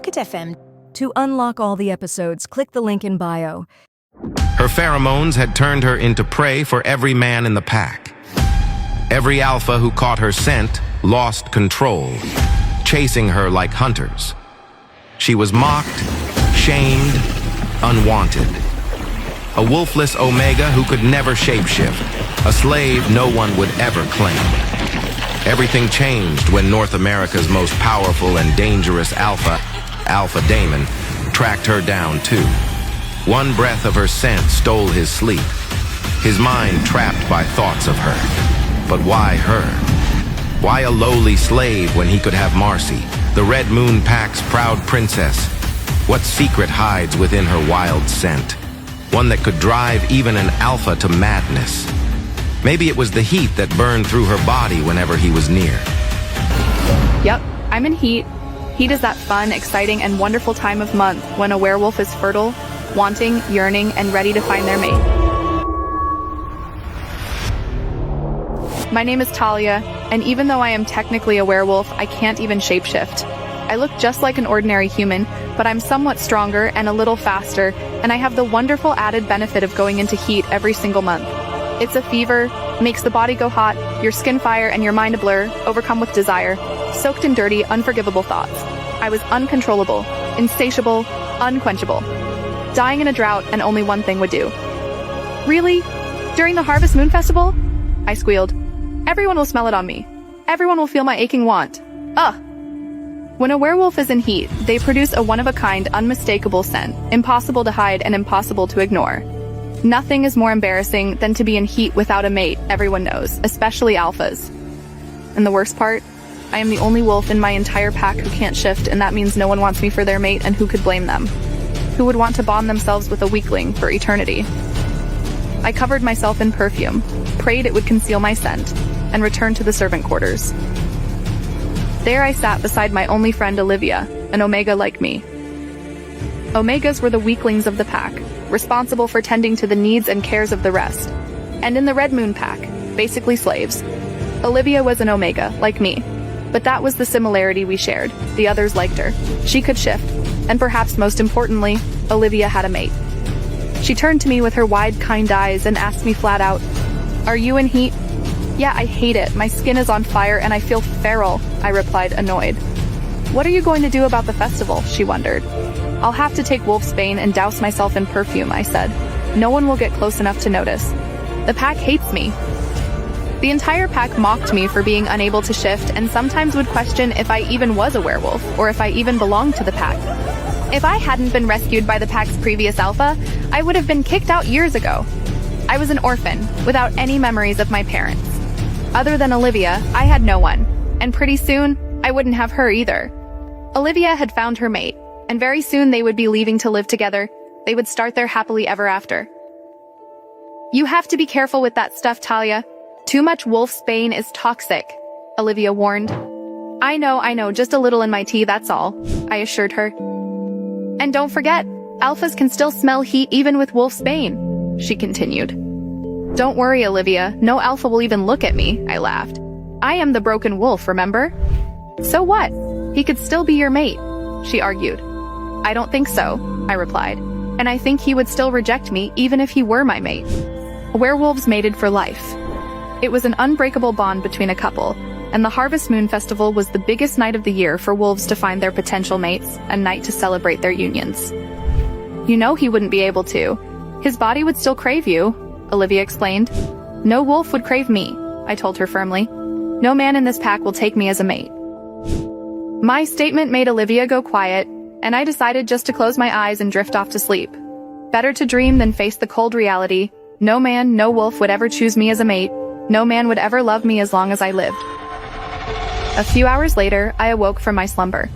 Pocket FM. To unlock all the episodes, click the link in bio. Her pheromones had turned her into prey for every man in the pack. Every alpha who caught her scent lost control, chasing her like hunters. She was mocked, shamed, unwanted. A wolfless omega who could never shapeshift, a slave no one would ever claim. Everything changed when North America's most powerful and dangerous alpha, Damon, tracked her down too. One breath of her scent stole his sleep, his mind trapped by thoughts of her. But why her? Why a lowly slave when he could have Marcy, the Red Moon Pack's proud princess? What secret hides within her wild scent? One that could drive even an alpha to madness. Maybe it was the heat that burned through her body whenever he was near. Yep, I'm in heat. Heat is that fun, exciting, and wonderful time of month when a werewolf is fertile, wanting, yearning, and ready to find their mate. My name is Talia, and even though I am technically a werewolf, I can't even shapeshift. I look just like an ordinary human, but I'm somewhat stronger and a little faster, and I have the wonderful added benefit of going into heat every single month. It's a fever, makes the body go hot, your skin fire, and your mind a blur, overcome with desire, soaked in dirty, unforgivable thoughts. I was uncontrollable, insatiable, unquenchable. Dying in a drought, and only one thing would do. Really? During the Harvest Moon Festival? I squealed. Everyone will smell it on me. Everyone will feel my aching want. Ugh! When a werewolf is in heat, they produce a one-of-a-kind, unmistakable scent, impossible to hide and impossible to ignore. Nothing is more embarrassing than to be in heat without a mate, everyone knows, especially alphas. And the worst part? I am the only wolf in my entire pack who can't shift, and that means no one wants me for their mate, and who could blame them? Who would want to bond themselves with a weakling for eternity? I covered myself in perfume, prayed it would conceal my scent, and returned to the servant quarters. There I sat beside my only friend Olivia, an omega like me. Omegas were the weaklings of the pack, responsible for tending to the needs and cares of the rest. And in the Red Moon Pack, basically slaves. Olivia was an omega, like me. But that was the similarity we shared. The others liked her. She could shift. And perhaps most importantly, Olivia had a mate. She turned to me with her wide, kind eyes and asked me flat out, "Are you in heat?" "Yeah, I hate it. My skin is on fire and I feel feral," I replied, annoyed. "What are you going to do about the festival?" she wondered. "I'll have to take wolfsbane and douse myself in perfume," I said. "No one will get close enough to notice. The pack hates me." The entire pack mocked me for being unable to shift and sometimes would question if I even was a werewolf or if I even belonged to the pack. If I hadn't been rescued by the pack's previous alpha, I would have been kicked out years ago. I was an orphan, without any memories of my parents. Other than Olivia, I had no one, and pretty soon, I wouldn't have her either. Olivia had found her mate, and very soon they would be leaving to live together. They would start their happily ever after. "You have to be careful with that stuff, Talia. Too much wolfsbane is toxic," Olivia warned. I know, just a little in my tea, that's all," I assured her. "And don't forget, alphas can still smell heat even with wolfsbane," she continued. "Don't worry, Olivia, no alpha will even look at me," I laughed. "I am the broken wolf, remember?" "So what? He could still be your mate," she argued. "I don't think so," I replied, "and I think he would still reject me even if he were my mate." Werewolves mated for life. It was an unbreakable bond between a couple, and the Harvest Moon Festival was the biggest night of the year for wolves to find their potential mates, a night to celebrate their unions. "You know he wouldn't be able to. His body would still crave you," Olivia explained. "No wolf would crave me," I told her firmly. "No man in this pack will take me as a mate." My statement made Olivia go quiet, and I decided just to close my eyes and drift off to sleep. Better to dream than face the cold reality. No man, no wolf would ever choose me as a mate. No man would ever love me as long as I lived. A few hours later, I awoke from my slumber.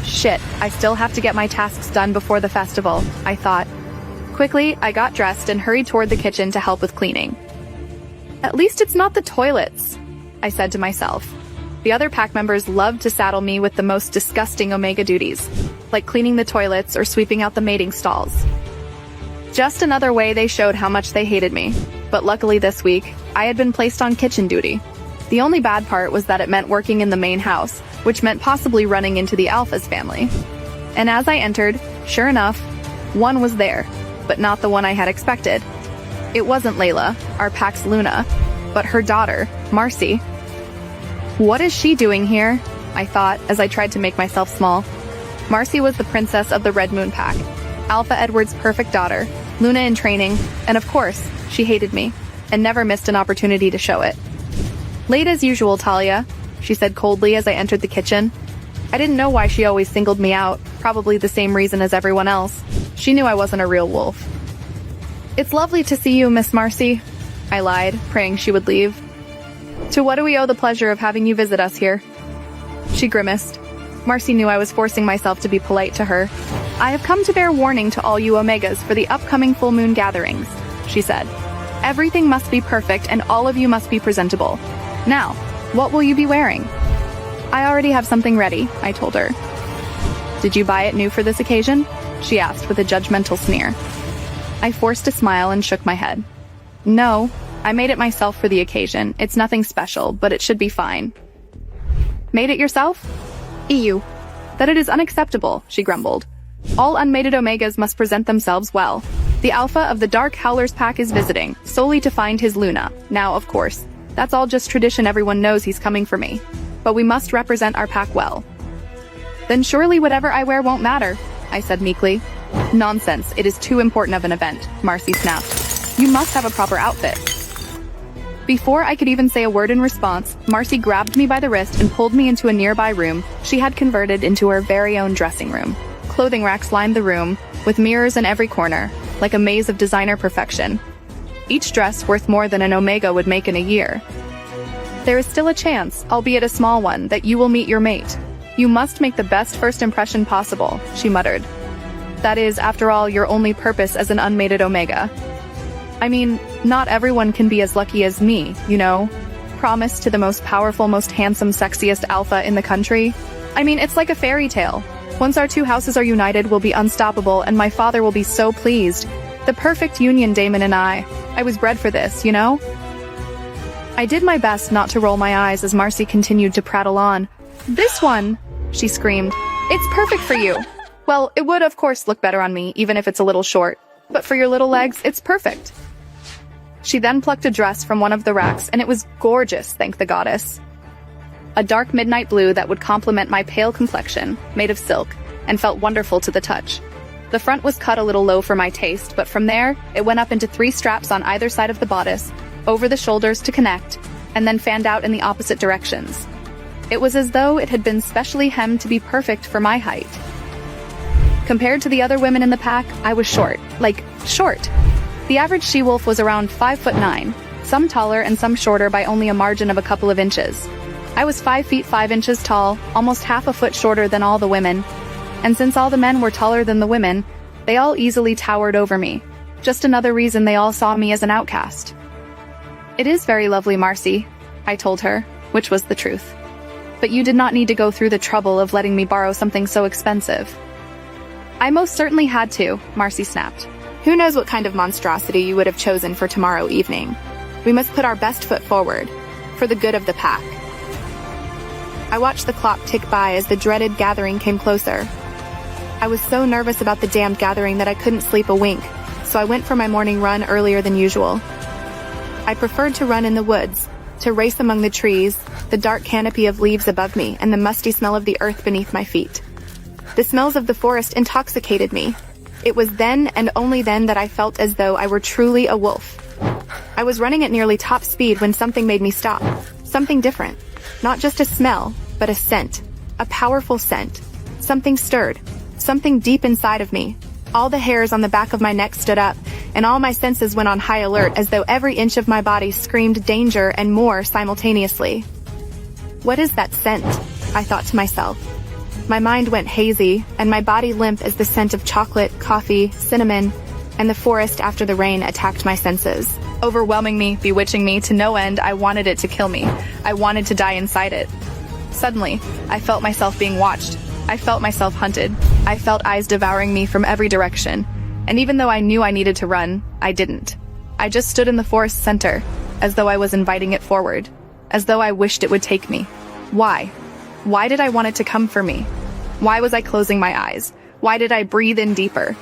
Shit, I still have to get my tasks done before the festival, I thought. Quickly, I got dressed and hurried toward the kitchen to help with cleaning. "At least it's not the toilets," I said to myself. The other pack members loved to saddle me with the most disgusting omega duties, like cleaning the toilets or sweeping out the mating stalls. Just another way they showed how much they hated me. But luckily this week, I had been placed on kitchen duty. The only bad part was that it meant working in the main house, which meant possibly running into the Alpha's family. And as I entered, sure enough, one was there, but not the one I had expected. It wasn't Layla, our pack's Luna, but her daughter, Marcy. What is she doing here? I thought as I tried to make myself small. Marcy was the princess of the Red Moon Pack, Alpha Edward's perfect daughter, Luna in training, and of course, she hated me, and never missed an opportunity to show it. Late as usual, Talia, she said coldly as I entered the kitchen. I didn't know why she always singled me out, probably the same reason as everyone else. She knew I wasn't a real wolf. It's lovely to see you, Miss Marcy, I lied, praying she would leave. To what do we owe the pleasure of having you visit us here? She grimaced. Marcy knew I was forcing myself to be polite to her. I have come to bear warning to all you Omegas for the upcoming full moon gatherings, she said. Everything must be perfect and all of you must be presentable. Now, what will you be wearing? I already have something ready, I told her. Did you buy it new for this occasion? She asked with a judgmental sneer. I forced a smile and shook my head. No, I made it myself for the occasion. It's nothing special, but it should be fine. Made it yourself? EU. That it is unacceptable, she grumbled. All unmated Omegas must present themselves well. The Alpha of the Dark Howlers pack is visiting, solely to find his Luna. Now, of course, that's all just tradition, everyone knows he's coming for me. But we must represent our pack well. Then surely whatever I wear won't matter, I said meekly. Nonsense, it is too important of an event, Marcy snapped. You must have a proper outfit. Before I could even say a word in response, Marcy grabbed me by the wrist and pulled me into a nearby room she had converted into her very own dressing room. Clothing racks lined the room, with mirrors in every corner, like a maze of designer perfection. Each dress worth more than an Omega would make in a year. There is still a chance, albeit a small one, that you will meet your mate. You must make the best first impression possible, she muttered. That is, after all, your only purpose as an unmated Omega. I mean, not everyone can be as lucky as me, you know? Promised to the most powerful, most handsome, sexiest alpha in the country. I mean, it's like a fairy tale. Once our two houses are united, we'll be unstoppable, and my father will be so pleased. The perfect union, Damon and I. I was bred for this, you know? I did my best not to roll my eyes as Marcy continued to prattle on. This one, she screamed. It's perfect for you. Well, it would of course look better on me, even if it's a little short. But for your little legs, it's perfect. She then plucked a dress from one of the racks, and it was gorgeous, thank the goddess. A dark midnight blue that would complement my pale complexion, made of silk, and felt wonderful to the touch. The front was cut a little low for my taste, but from there, it went up into 3 straps on either side of the bodice, over the shoulders to connect, and then fanned out in the opposite directions. It was as though it had been specially hemmed to be perfect for my height. Compared to the other women in the pack, I was short. Like, short. The average she-wolf was around 5'9", some taller and some shorter by only a margin of a couple of inches. I was 5 feet 5 inches tall, almost half a foot shorter than all the women. And since all the men were taller than the women, they all easily towered over me. Just another reason they all saw me as an outcast. It is very lovely, Marcy, I told her, which was the truth. But you did not need to go through the trouble of letting me borrow something so expensive. I most certainly had to, Marcy snapped. Who knows what kind of monstrosity you would have chosen for tomorrow evening. We must put our best foot forward, for the good of the pack. I watched the clock tick by as the dreaded gathering came closer. I was so nervous about the damned gathering that I couldn't sleep a wink, so I went for my morning run earlier than usual. I preferred to run in the woods, to race among the trees, the dark canopy of leaves above me, and the musty smell of the earth beneath my feet. The smells of the forest intoxicated me. It was then and only then that I felt as though I were truly a wolf. I was running at nearly top speed when something made me stop. Something different. Not just a smell, but a scent. A powerful scent. Something stirred. Something deep inside of me. All the hairs on the back of my neck stood up, and all my senses went on high alert as though every inch of my body screamed danger and more simultaneously. What is that scent? I thought to myself. My mind went hazy, and my body limp as the scent of chocolate, coffee, cinnamon, and the forest after the rain attacked my senses. Overwhelming me, bewitching me to no end, I wanted it to kill me. I wanted to die inside it. Suddenly, I felt myself being watched. I felt myself hunted. I felt eyes devouring me from every direction. And even though I knew I needed to run, I didn't. I just stood in the forest center, as though I was inviting it forward. As though I wished it would take me. Why? Why did I want it to come for me? Why was I closing my eyes? Why did I breathe in deeper?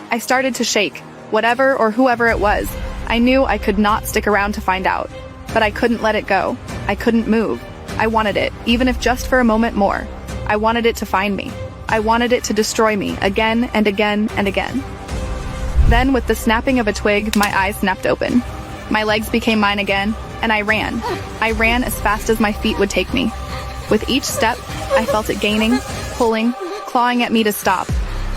I started to shake. Whatever or whoever it was, I knew I could not stick around to find out. But I couldn't let it go. I couldn't move. I wanted it, even if just for a moment more. I wanted it to find me. I wanted it to destroy me again and again and again. Then, with the snapping of a twig, my eyes snapped open. My legs became mine again, and I ran. I ran as fast as my feet would take me. With each step, I felt it gaining, pulling, clawing at me to stop,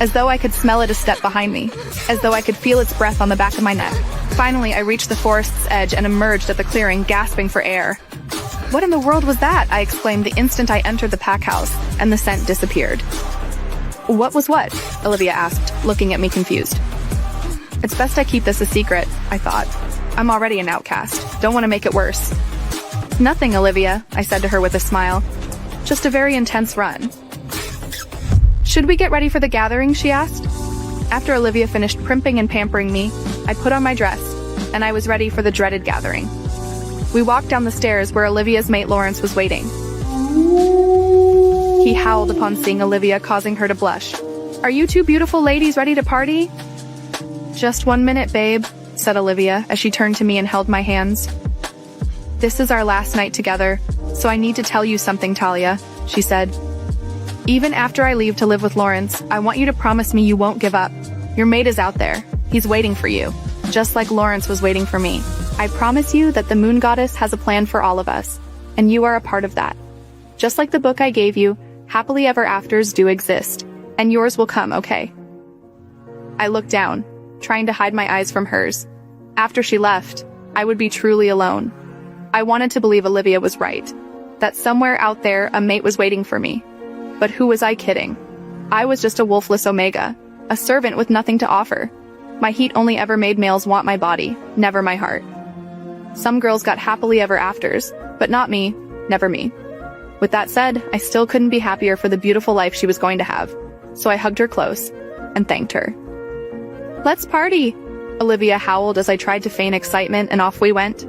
as though I could smell it a step behind me, as though I could feel its breath on the back of my neck. Finally, I reached the forest's edge and emerged at the clearing, gasping for air. What in the world was that? I exclaimed the instant I entered the pack house, and the scent disappeared. What was what? Olivia asked, looking at me confused. It's best I keep this a secret, I thought. I'm already an outcast. Don't want to make it worse. Nothing, Olivia, I said to her with a smile. Just a very intense run. Should we get ready for the gathering, she asked. After Olivia finished primping and pampering me, I put on my dress, and I was ready for the dreaded gathering. We walked down the stairs where Olivia's mate Lawrence was waiting. He howled upon seeing Olivia, causing her to blush. Are you two beautiful ladies ready to party? Just 1 minute, babe, said Olivia as she turned to me and held my hands. This is our last night together, so I need to tell you something, Talia, she said. Even after I leave to live with Lawrence, I want you to promise me you won't give up. Your mate is out there. He's waiting for you, just like Lawrence was waiting for me. I promise you that the moon goddess has a plan for all of us, and you are a part of that. Just like the book I gave you, happily ever afters do exist, and yours will come, okay? I looked down, trying to hide my eyes from hers. After she left, I would be truly alone. I wanted to believe Olivia was right, that somewhere out there a mate was waiting for me. But who was I kidding? I was just a wolfless omega, a servant with nothing to offer. My heat only ever made males want my body, never my heart. Some girls got happily ever afters, but not me, never me. With that said, I still couldn't be happier for the beautiful life she was going to have, so I hugged her close and thanked her. Let's party, Olivia howled as I tried to feign excitement, and off we went.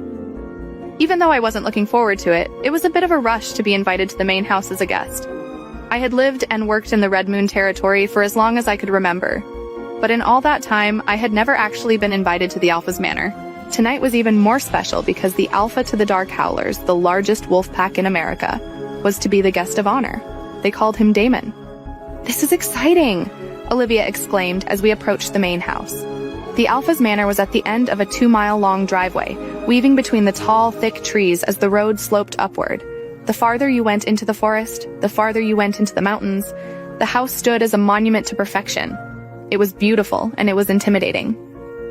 Even though I wasn't looking forward to it, it was a bit of a rush to be invited to the main house as a guest. I had lived and worked in the Red Moon territory for as long as I could remember, but in all that time, I had never actually been invited to the Alpha's manor. Tonight was even more special because the Alpha to the Dark Howlers, the largest wolf pack in America, was to be the guest of honor. They called him Damon. This is exciting, Olivia exclaimed as we approached the main house. The Alpha's manor was at the end of a 2-mile-long driveway, weaving between the tall, thick trees as the road sloped upward. The farther you went into the forest, the farther you went into the mountains, the house stood as a monument to perfection. It was beautiful, and it was intimidating.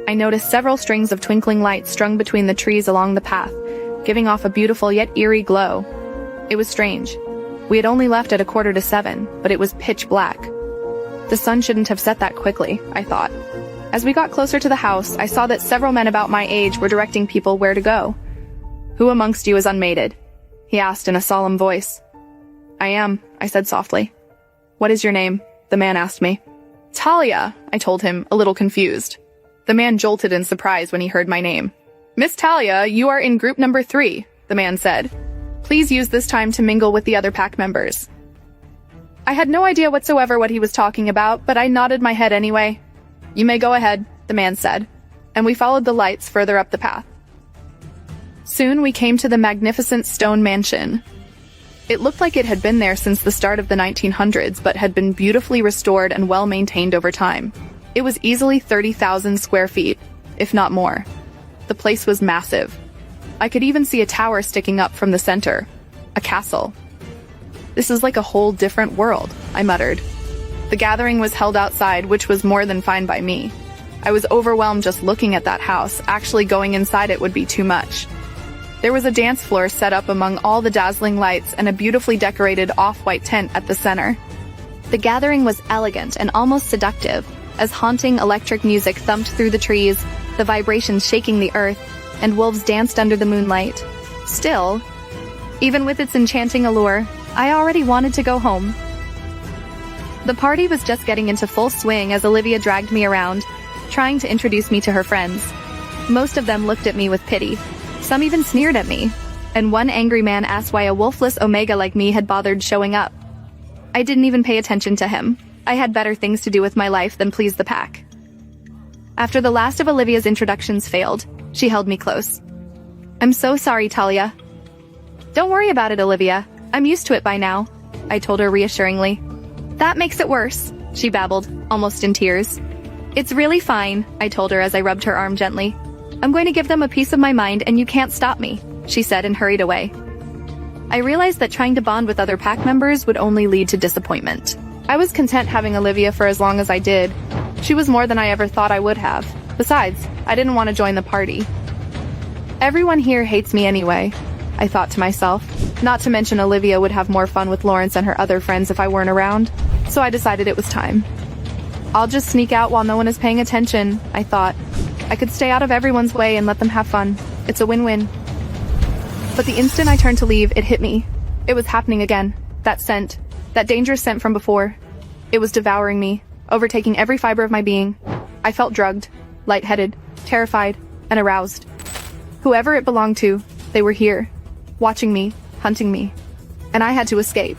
I noticed several strings of twinkling lights strung between the trees along the path, giving off a beautiful yet eerie glow. It was strange. We had only left at 6:45, but it was pitch black. The sun shouldn't have set that quickly, I thought. As we got closer to the house, I saw that several men about my age were directing people where to go. Who amongst you is unmated? He asked in a solemn voice. I am, I said softly. What is your name? The man asked me. Talia, I told him, a little confused. The man jolted in surprise when he heard my name. Miss Talia, you are in group number 3, the man said. Please use this time to mingle with the other pack members. I had no idea whatsoever what he was talking about, but I nodded my head anyway. You may go ahead, the man said, and we followed the lights further up the path. Soon we came to the magnificent stone mansion. It looked like it had been there since the start of the 1900s, but had been beautifully restored and well maintained over time. It was easily 30,000 square feet, if not more. The place was massive. I could even see a tower sticking up from the center. A castle. This is like a whole different world, I muttered. The gathering was held outside, which was more than fine by me. I was overwhelmed just looking at that house. Actually going inside it would be too much. There was a dance floor set up among all the dazzling lights and a beautifully decorated off-white tent at the center. The gathering was elegant and almost seductive, as haunting electric music thumped through the trees, the vibrations shaking the earth, and wolves danced under the moonlight. Still, even with its enchanting allure, I already wanted to go home. The party was just getting into full swing as Olivia dragged me around, trying to introduce me to her friends. Most of them looked at me with pity. Some even sneered at me, and one angry man asked why a wolfless omega like me had bothered showing up. I didn't even pay attention to him. I had better things to do with my life than please the pack. After the last of Olivia's introductions failed, she held me close. I'm so sorry, Talia. Don't worry about it, Olivia. I'm used to it by now, I told her reassuringly. That makes it worse, she babbled, almost in tears. It's really fine, I told her as I rubbed her arm gently. I'm going to give them a piece of my mind and you can't stop me, she said and hurried away. I realized that trying to bond with other pack members would only lead to disappointment. I was content having Olivia for as long as I did. She was more than I ever thought I would have. Besides, I didn't want to join the party. Everyone here hates me anyway, I thought to myself. Not to mention Olivia would have more fun with Lawrence and her other friends if I weren't around, so I decided it was time. I'll just sneak out while no one is paying attention, I thought. I could stay out of everyone's way and let them have fun. It's a win-win. But the instant I turned to leave, it hit me. It was happening again. That scent. That dangerous scent from before. It was devouring me, overtaking every fiber of my being. I felt drugged, lightheaded, terrified, and aroused. Whoever it belonged to, they were here, watching me, hunting me, and I had to escape.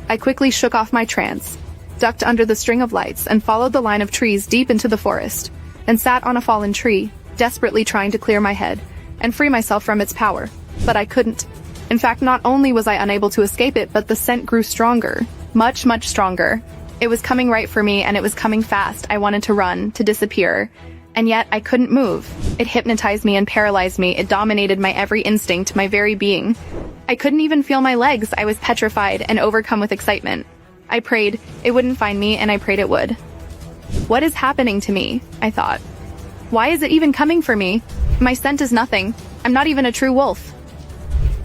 I quickly shook off my trance, ducked under the string of lights, and followed the line of trees deep into the forest, and sat on a fallen tree, desperately trying to clear my head and free myself from its power. But I couldn't. In fact, not only was I unable to escape it, but the scent grew stronger. Much, much stronger. It was coming right for me, and it was coming fast. I wanted to run, to disappear. And yet, I couldn't move. It hypnotized me and paralyzed me. It dominated my every instinct, my very being. I couldn't even feel my legs. I was petrified and overcome with excitement. I prayed it wouldn't find me, and I prayed it would. What is happening to me? I thought. Why is it even coming for me? My scent is nothing. I'm not even a true wolf.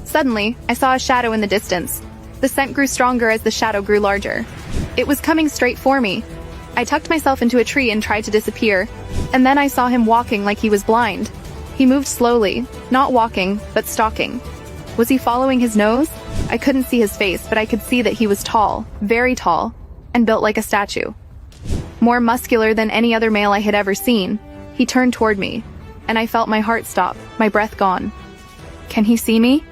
Suddenly, I saw a shadow in the distance. The scent grew stronger as the shadow grew larger. It was coming straight for me. I tucked myself into a tree and tried to disappear, and then I saw him walking like he was blind. He moved slowly, not walking, but stalking. Was he following his nose? I couldn't see his face, but I could see that he was tall, very tall, and built like a statue. More muscular than any other male I had ever seen. He turned toward me, and I felt my heart stop, my breath gone. Can he see me?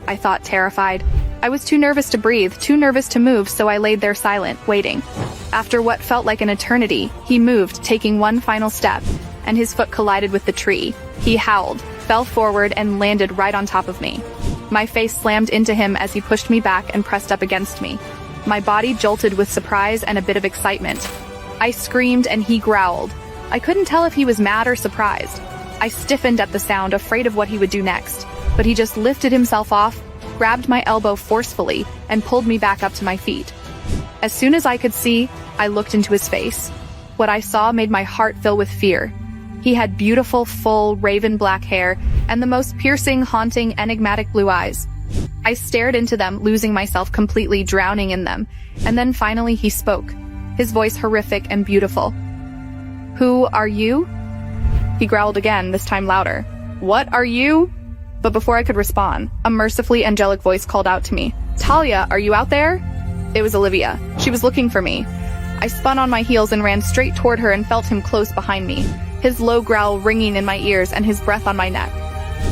I thought, terrified. I was too nervous to breathe, too nervous to move, so I laid there silent, waiting. After what felt like an eternity, he moved, taking one final step, and his foot collided with the tree. He howled, fell forward, and landed right on top of me. My face slammed into him as he pushed me back and pressed up against me. My body jolted with surprise and a bit of excitement. I screamed and he growled. I couldn't tell if he was mad or surprised. I stiffened at the sound, afraid of what he would do next, but he just lifted himself off, grabbed my elbow forcefully, and pulled me back up to my feet. As soon as I could see, I looked into his face. What I saw made my heart fill with fear. He had beautiful, full, raven black hair, and the most piercing, haunting, enigmatic blue eyes. I stared into them, losing myself completely, drowning in them, and then finally he spoke, his voice horrific and beautiful. Who are you? He growled again, this time louder. What are you? But before I could respond, a mercifully angelic voice called out to me. Talia, are you out there? It was Olivia. She was looking for me. I spun on my heels and ran straight toward her and felt him close behind me, his low growl ringing in my ears and his breath on my neck.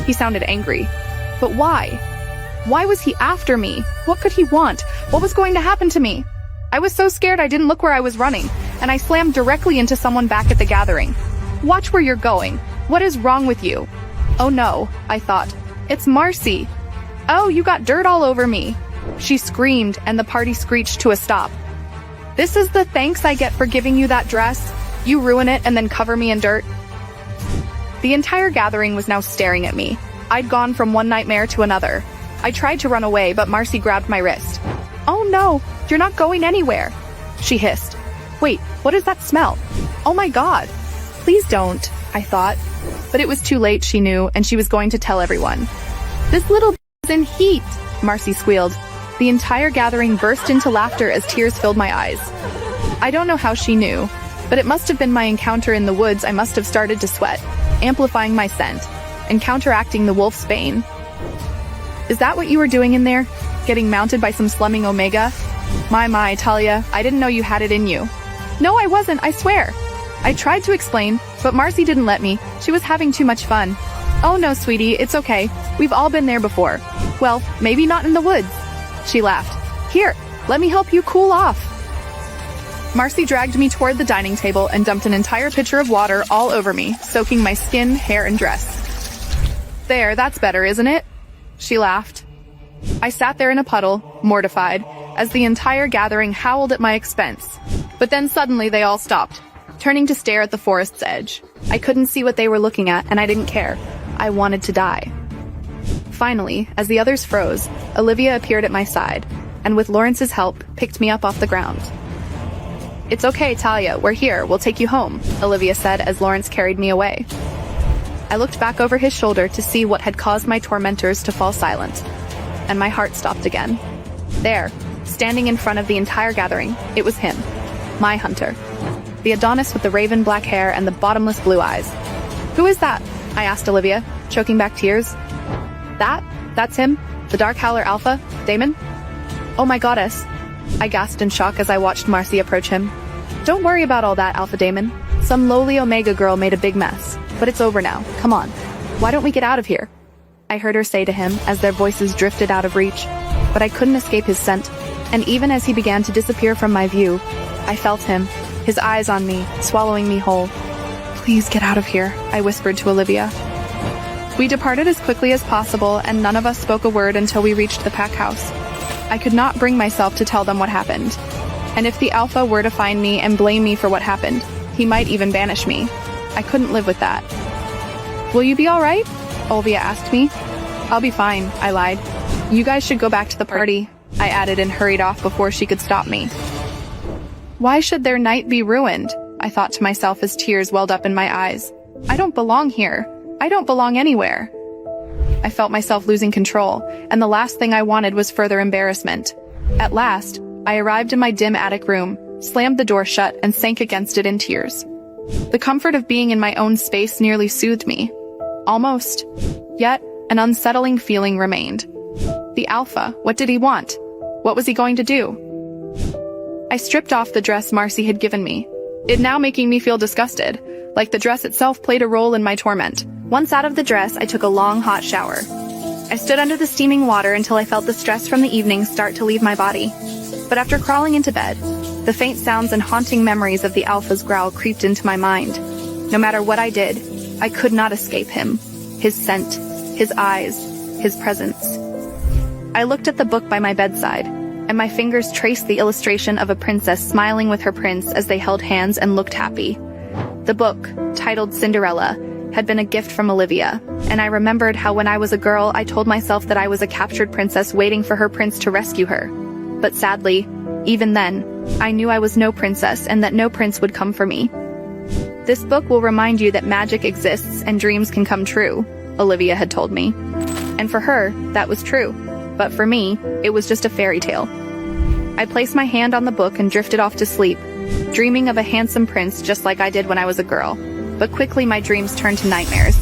He sounded angry. But why? Why was he after me? What could he want? What was going to happen to me? I was so scared I didn't look where I was running, and I slammed directly into someone back at the gathering. Watch where you're going. What is wrong with you? Oh no, I thought. It's Marcy. Oh, you got dirt all over me. She screamed, and the party screeched to a stop. This is the thanks I get for giving you that dress? You ruin it and then cover me in dirt? The entire gathering was now staring at me. I'd gone from one nightmare to another. I tried to run away, but Marcy grabbed my wrist. Oh no, you're not going anywhere, she hissed. Wait, what is that smell? Oh my god. Please don't, I thought. But it was too late, she knew, and she was going to tell everyone. This little is in heat, Marcy squealed. The entire gathering burst into laughter as tears filled my eyes. I don't know how she knew, but it must have been my encounter in the woods. I must have started to sweat, amplifying my scent, and counteracting the wolf's bane. Is that what you were doing in there? Getting mounted by some slumming Omega? My, Talia, I didn't know you had it in you. No, I wasn't, I swear. I tried to explain, but Marcy didn't let me. She was having too much fun. Oh no, sweetie, it's okay. We've all been there before. Well, maybe not in the woods. She laughed. Here, let me help you cool off. Marcy dragged me toward the dining table and dumped an entire pitcher of water all over me, soaking my skin, hair, and dress. There, that's better, isn't it? She laughed. I sat there in a puddle, mortified, as the entire gathering howled at my expense. But then suddenly they all stopped, turning to stare at the forest's edge. I couldn't see what they were looking at, and I didn't care. I wanted to die. Finally, as the others froze, Olivia appeared at my side, and with Lawrence's help, picked me up off the ground. "It's okay, Talia, we're here, we'll take you home," Olivia said as Lawrence carried me away. I looked back over his shoulder to see what had caused my tormentors to fall silent, and my heart stopped again. There, standing in front of the entire gathering, it was him, my hunter. The Adonis with the raven black hair and the bottomless blue eyes. "Who is that?" I asked Olivia, choking back tears. That's him? The Dark Howler Alpha? Damon?" "Oh my goddess," I gasped in shock as I watched Marcy approach him. "Don't worry about all that, Alpha Damon. Some lowly Omega girl made a big mess. But it's over now. Come on. Why don't we get out of here?" I heard her say to him as their voices drifted out of reach. But I couldn't escape his scent, and even as he began to disappear from my view, I felt him, his eyes on me, swallowing me whole. "Please get out of here," I whispered to Olivia. We departed as quickly as possible, and none of us spoke a word until we reached the pack house. I could not bring myself to tell them what happened. And if the Alpha were to find me and blame me for what happened, he might even banish me. I couldn't live with that. "Will you be all right?" Olivia asked me. "I'll be fine," I lied. "You guys should go back to the party," I added and hurried off before she could stop me. Why should their night be ruined? I thought to myself as tears welled up in my eyes. I don't belong here. I don't belong anywhere. I felt myself losing control, and the last thing I wanted was further embarrassment. At last, I arrived in my dim attic room, slammed the door shut, and sank against it in tears. The comfort of being in my own space nearly soothed me. Almost. Yet, an unsettling feeling remained. The Alpha, what did he want? What was he going to do? I stripped off the dress Marcy had given me, it now making me feel disgusted, like the dress itself played a role in my torment. Once out of the dress, I took a long, hot shower. I stood under the steaming water until I felt the stress from the evening start to leave my body. But after crawling into bed, the faint sounds and haunting memories of the Alpha's growl creeped into my mind. No matter what I did, I could not escape him. His scent, his eyes, his presence. I looked at the book by my bedside, and my fingers traced the illustration of a princess smiling with her prince as they held hands and looked happy. The book, titled Cinderella, had been a gift from Olivia, and I remembered how when I was a girl I told myself that I was a captured princess waiting for her prince to rescue her. But sadly, even then, I knew I was no princess and that no prince would come for me. "This book will remind you that magic exists and dreams can come true," Olivia had told me. And for her, that was true. But for me, it was just a fairy tale. I placed my hand on the book and drifted off to sleep, dreaming of a handsome prince just like I did when I was a girl. But quickly my dreams turned to nightmares,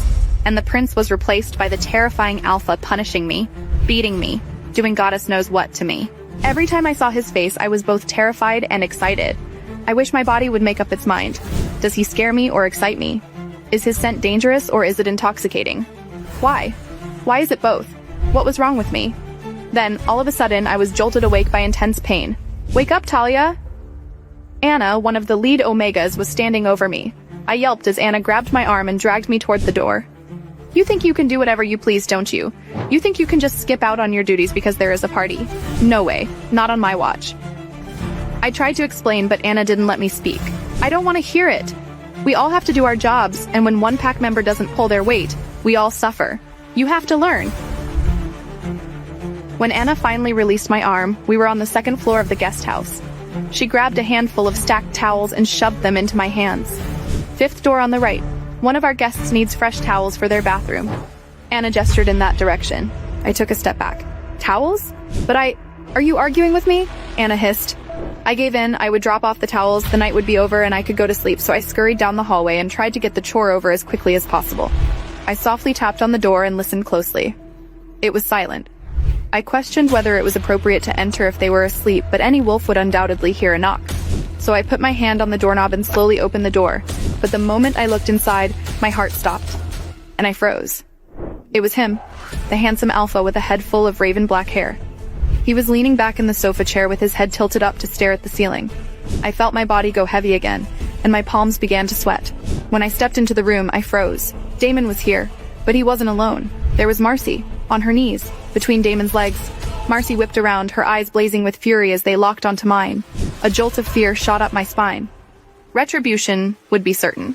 and the prince was replaced by the terrifying Alpha punishing me, beating me, doing goddess knows what to me. Every time I saw his face, I was both terrified and excited. I wish my body would make up its mind. Does he scare me or excite me? Is his scent dangerous or is it intoxicating? Why? Why is it both? What was wrong with me? Then, all of a sudden, I was jolted awake by intense pain. "Wake up, Talia!" Anna, one of the lead Omegas, was standing over me. I yelped as Anna grabbed my arm and dragged me toward the door. "You think you can do whatever you please, don't you? You think you can just skip out on your duties because there is a party? No way. Not on my watch." I tried to explain, but Anna didn't let me speak. "I don't want to hear it. We all have to do our jobs, and when one pack member doesn't pull their weight, we all suffer. You have to learn." When Anna finally released my arm, we were on the second floor of the guest house. She grabbed a handful of stacked towels and shoved them into my hands. "Fifth door on the right. One of our guests needs fresh towels for their bathroom." Anna gestured in that direction. I took a step back. "Towels? But are you arguing with me?" Anna hissed. I gave in. I would drop off the towels, the night would be over, and I could go to sleep, so I scurried down the hallway and tried to get the chore over as quickly as possible. I softly tapped on the door and listened closely. It was silent. I questioned whether it was appropriate to enter if they were asleep, but any wolf would undoubtedly hear a knock. So I put my hand on the doorknob and slowly opened the door, but the moment I looked inside, my heart stopped, and I froze. It was him, the handsome Alpha with a head full of raven black hair. He was leaning back in the sofa chair with his head tilted up to stare at the ceiling. I felt my body go heavy again, and my palms began to sweat. When I stepped into the room, I froze. Damon was here, but he wasn't alone. There was Marcy, on her knees, between Damon's legs. Marcy whipped around, her eyes blazing with fury as they locked onto mine. A jolt of fear shot up my spine. Retribution would be certain.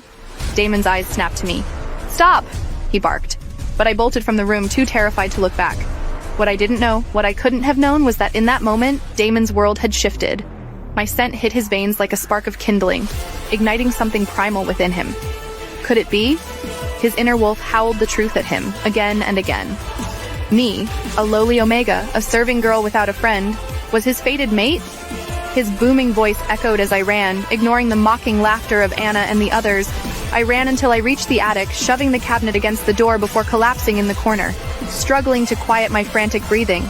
Damon's eyes snapped to me. "Stop!" he barked. But I bolted from the room, too terrified to look back. What I didn't know, what I couldn't have known, was that in that moment, Damon's world had shifted. My scent hit his veins like a spark of kindling, igniting something primal within him. Could it be? His inner wolf howled the truth at him, again and again. Me, a lowly Omega, a serving girl without a friend, was his fated mate? His booming voice echoed as I ran, ignoring the mocking laughter of Anna and the others. I ran until I reached the attic, shoving the cabinet against the door before collapsing in the corner, struggling to quiet my frantic breathing.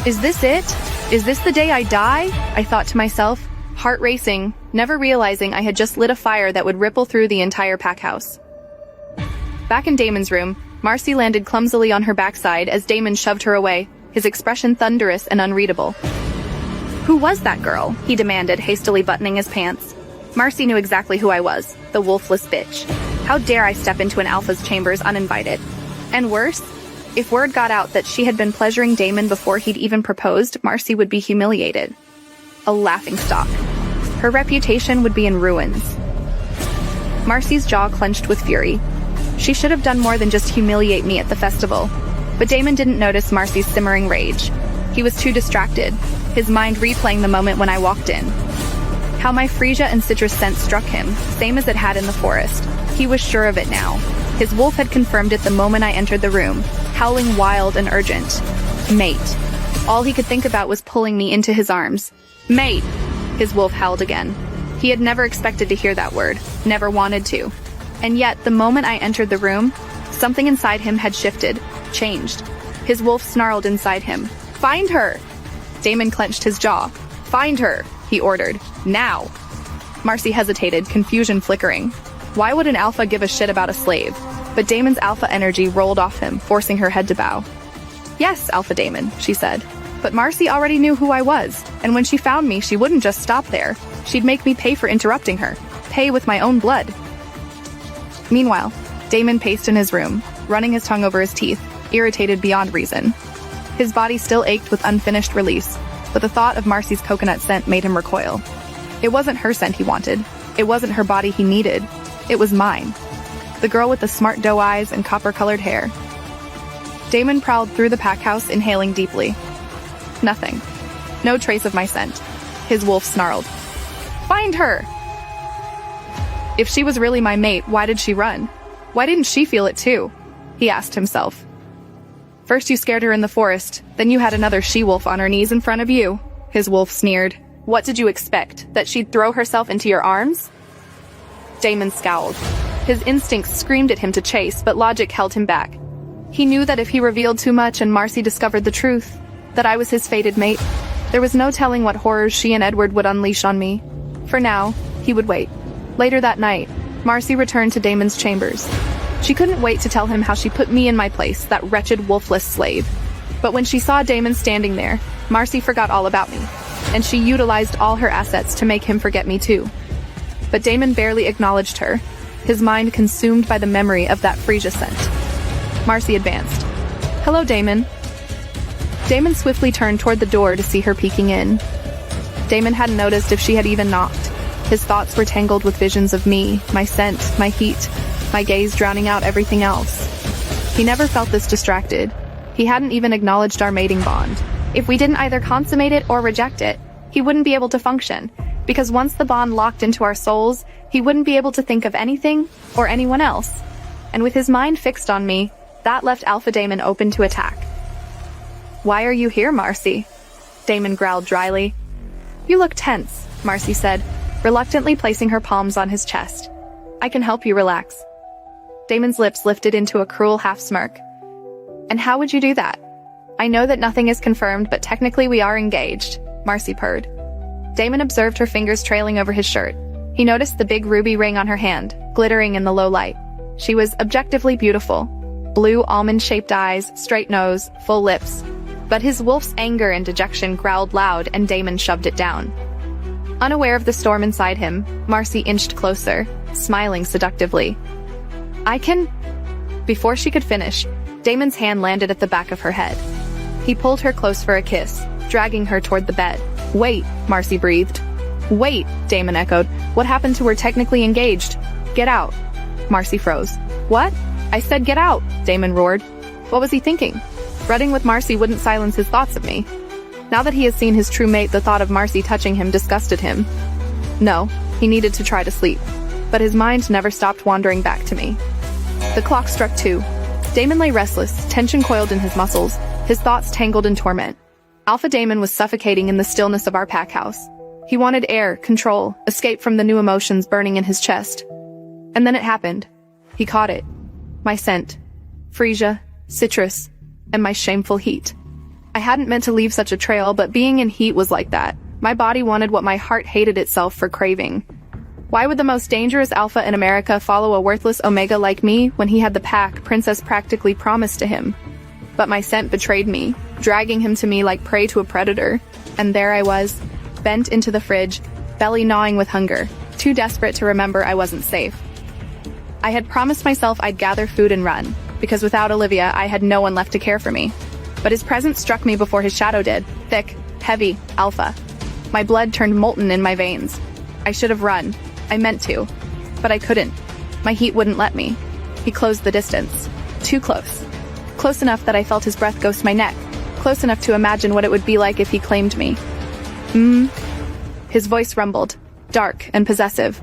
Is this it? Is this the day I die? I thought to myself, heart racing, never realizing I had just lit a fire that would ripple through the entire pack house. Back in Damon's room, Marcy landed clumsily on her backside as Damon shoved her away, his expression thunderous and unreadable. "Who was that girl?" he demanded, hastily buttoning his pants. Marcy knew exactly who I was, the wolfless bitch. How dare I step into an alpha's chambers uninvited? And worse, if word got out that she had been pleasuring Damon before he'd even proposed, Marcy would be humiliated. A laughingstock. Her reputation would be in ruins. Marcy's jaw clenched with fury. She should have done more than just humiliate me at the festival. But Damon didn't notice Marcy's simmering rage. He was too distracted, his mind replaying the moment when I walked in. How my freesia and citrus scent struck him, same as it had in the forest. He was sure of it now. His wolf had confirmed it the moment I entered the room, howling wild and urgent. Mate. All he could think about was pulling me into his arms. Mate! His wolf howled again. He had never expected to hear that word, never wanted to. And yet, the moment I entered the room, something inside him had shifted, changed. His wolf snarled inside him. "Find her!" Damon clenched his jaw. "Find her!" he ordered. "Now!" Marcy hesitated, confusion flickering. Why would an alpha give a shit about a slave? But Damon's alpha energy rolled off him, forcing her head to bow. "Yes, Alpha Damon," she said. But Marcy already knew who I was, and when she found me, she wouldn't just stop there. She'd make me pay for interrupting her. Pay with my own blood. Meanwhile, Damon paced in his room, running his tongue over his teeth, irritated beyond reason. His body still ached with unfinished release, but the thought of Marcy's coconut scent made him recoil. It wasn't her scent he wanted. It wasn't her body he needed. It was mine. The girl with the smart doe eyes and copper-colored hair. Damon prowled through the pack house, inhaling deeply. Nothing. No trace of my scent. His wolf snarled. "Find her!" If she was really my mate, why did she run? Why didn't she feel it too? He asked himself. First you scared her in the forest, then you had another she-wolf on her knees in front of you. His wolf sneered. What did you expect? That she'd throw herself into your arms? Damon scowled. His instincts screamed at him to chase, but logic held him back. He knew that if he revealed too much and Marcy discovered the truth, that I was his fated mate, there was no telling what horrors she and Edward would unleash on me. For now, he would wait. Later that night, Marcy returned to Damon's chambers. She couldn't wait to tell him how she put me in my place, that wretched wolfless slave. But when she saw Damon standing there, Marcy forgot all about me, and she utilized all her assets to make him forget me too. But Damon barely acknowledged her, his mind consumed by the memory of that freesia scent. Marcy advanced. "Hello, Damon." Damon swiftly turned toward the door to see her peeking in. Damon hadn't noticed if she had even knocked. His thoughts were tangled with visions of me, my scent, my heat, my gaze drowning out everything else. He never felt this distracted. He hadn't even acknowledged our mating bond. If we didn't either consummate it or reject it, he wouldn't be able to function, because once the bond locked into our souls, he wouldn't be able to think of anything or anyone else. And with his mind fixed on me, that left Alpha Damon open to attack. "Why are you here, Marcy?" Damon growled dryly. "You look tense," Marcy said, reluctantly placing her palms on his chest. "I can help you relax." Damon's lips lifted into a cruel half-smirk. "And how would you do that?" "I know that nothing is confirmed, but technically we are engaged," Marcy purred. Damon observed her fingers trailing over his shirt. He noticed the big ruby ring on her hand, glittering in the low light. She was objectively beautiful. Blue almond-shaped eyes, straight nose, full lips. But his wolf's anger and dejection growled loud, and Damon shoved it down. Unaware of the storm inside him, Marcy inched closer, smiling seductively. Before she could finish, Damon's hand landed at the back of her head. He pulled her close for a kiss, dragging her toward the bed. Wait, Marcy breathed. Wait, Damon echoed. What happened to we're technically engaged? Get out. Marcy froze. What? I said get out, Damon roared. What was he thinking? Running with Marcy wouldn't silence his thoughts of me. Now that he has seen his true mate, the thought of Marcy touching him disgusted him. No, he needed to try to sleep. But his mind never stopped wandering back to me. The clock struck 2. Damon lay restless, tension coiled in his muscles, his thoughts tangled in torment. Alpha Damon was suffocating in the stillness of our pack house. He wanted air, control, escape from the new emotions burning in his chest. And then it happened. He caught it. My scent. Freesia, citrus, and my shameful heat. I hadn't meant to leave such a trail, but being in heat was like that. My body wanted what my heart hated itself for craving. Why would the most dangerous alpha in America follow a worthless omega like me when he had the pack Princess practically promised to him? But my scent betrayed me, dragging him to me like prey to a predator. And there I was, bent into the fridge, belly gnawing with hunger, too desperate to remember I wasn't safe. I had promised myself I'd gather food and run, because without Olivia I had no one left to care for me. But his presence struck me before his shadow did, thick, heavy, alpha. My blood turned molten in my veins. I should have run. I meant to. But I couldn't. My heat wouldn't let me. He closed the distance. Too close. Close enough that I felt his breath ghost my neck. Close enough to imagine what it would be like if he claimed me. His voice rumbled, dark and possessive.